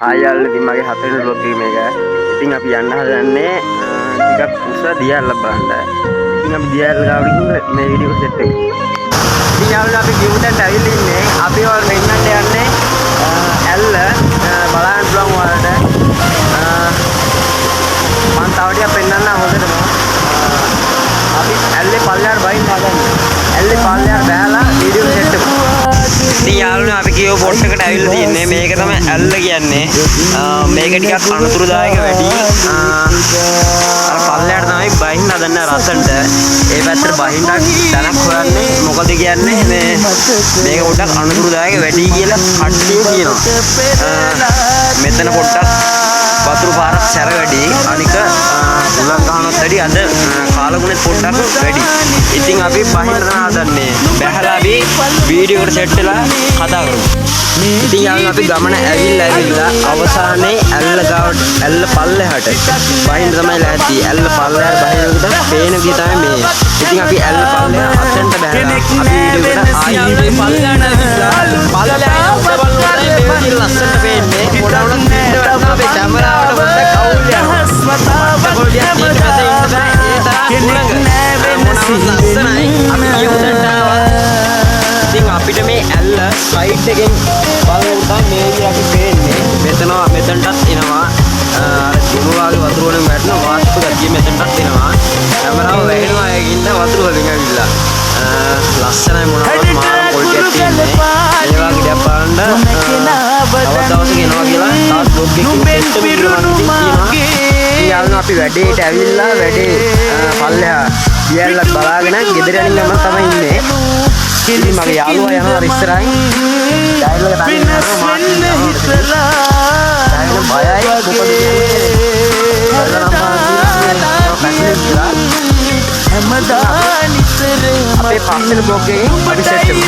හායල් ඉතින් මගේ හතරවෙනි vlog එක මේක. ඉතින් අපි යන්න හදන්නේ ටිකක් උස දියල්ල බලන්න. ඉතින් අපි දියල්ල ගාවට ගිහින් මේ වීඩියෝ එක සෙට් වෙමු. ඉතින් යාළුවනේ අපි ගිහුදන්ට ඇවිල්ලා ඉන්නේ. අපි වල වෙන්නට යන්නේ ඇල්ල බලන්න පුළුවන් වලට. මම තව ටිකක් පෙන්නන්න හොඳටම. අපි ඇල්ලේ පල්ලෙහාට බහින්න හදන්නේ. ඇල්ලේ පල්ලෙහාට බහැලා වීඩියෝ එක සෙට් වෙමු. ඉතින් යාළුවනේ අපි කියව පොට් එකට ඇවිල්ලා තින්නේ. මේක තමයි ඇල්ල කියන්නේ. මේක ටිකක් අනුතුරුදායක වැඩි. අර පල්ලෙහාට තමයි බහින්න හදන්න රසන්ට. ඒ පැත්තට බහින්න තැනක් හොයන්නේ. මොකද කියන්නේ මේක පොඩ්ඩක් අනුතුරුදායක වැඩි කියලා කට්ටිය කියනවා. මෙතන පොඩ්ඩක් වතුරු පාරක් සැර වැඩි. අනික උලක් ගන්නත් වැඩි. අද කාලගුණෙත් පොඩ්ඩක් වැඩි. ඉතින් අපි බහින්න හදන්නේ. බැහැලා අපි වීඩියෝ එකට සෙට් වෙලා කතා කරමු. ඉතින් යාළුවනේ අපි ගමන ඇවිල්ලා අවසානයේ ඇල්ල ගාවට ඇල්ල පල්ලෙහාට බහින්න තමයි ලෑස්ති. ඇල්ල පල්ලෙහාට බහිනකොට පේන විදිහ තමයි මේ. ඉතින් අපි ඇල්ල පල්ලෙහාට අතෙන්ට බහැලා අපි වීඩියෝ එකට ආයෙ පල්ලෙහාට පල්ලෙහාට බලනකොට මේ විදිහ ලස්සනට පේන්නේ. පොඩවුණත් පිට වටන අපේ කැමරාවට පොඩ්ඩක් අවුල් යනවා. පොඩ්ඩක් ඊට පස්සේ ඉන්න බෑ. ඒ තරම් උලඟ මොනවද ලස්සනයි. අපි කියුදන්ට ආවා. ඉතින් අපිට මේ ඇල්ල සයිඩ් එකෙන් බලනකොට මේ විදිහ අපි පේන්නේ. මෙතනටත් එනවා. අර දිමු වගේ වතුර වලින් වැටෙන වාස්තු ගතිය මෙතනටත් එනවා. කැමරාව වැහෙනවා ඒකින්ද වතුර වලින් ඇවිල්ලා. ලස්සනයි මොනවද මාර පොල්ටියක් තියෙන්නේ. ඒ වගේ දෙයක් බලන්න තවත් දවසක එනවා කියලා තාත් බ්ලොග් එකකින් සෙට් වීඩියෝ එකක් තියෙනවා. ඉතින් අපි වැඩේට ඇවිල්ලා වැඩේ පල්ලෙහා දියල්ලක් බලාගෙන ගෙදර යන්න මම තමයි ඉන්නේ. ඉතින් මගේ යාළුවා යනවා ඉස්සරහින්. ඩයිල් එක තනියෙන් යනවා මාත් ඉන්නවා. බයයි මොකද අපේ පස්සේ බ්ලොග් එකේ අපි සෙට් වෙමු.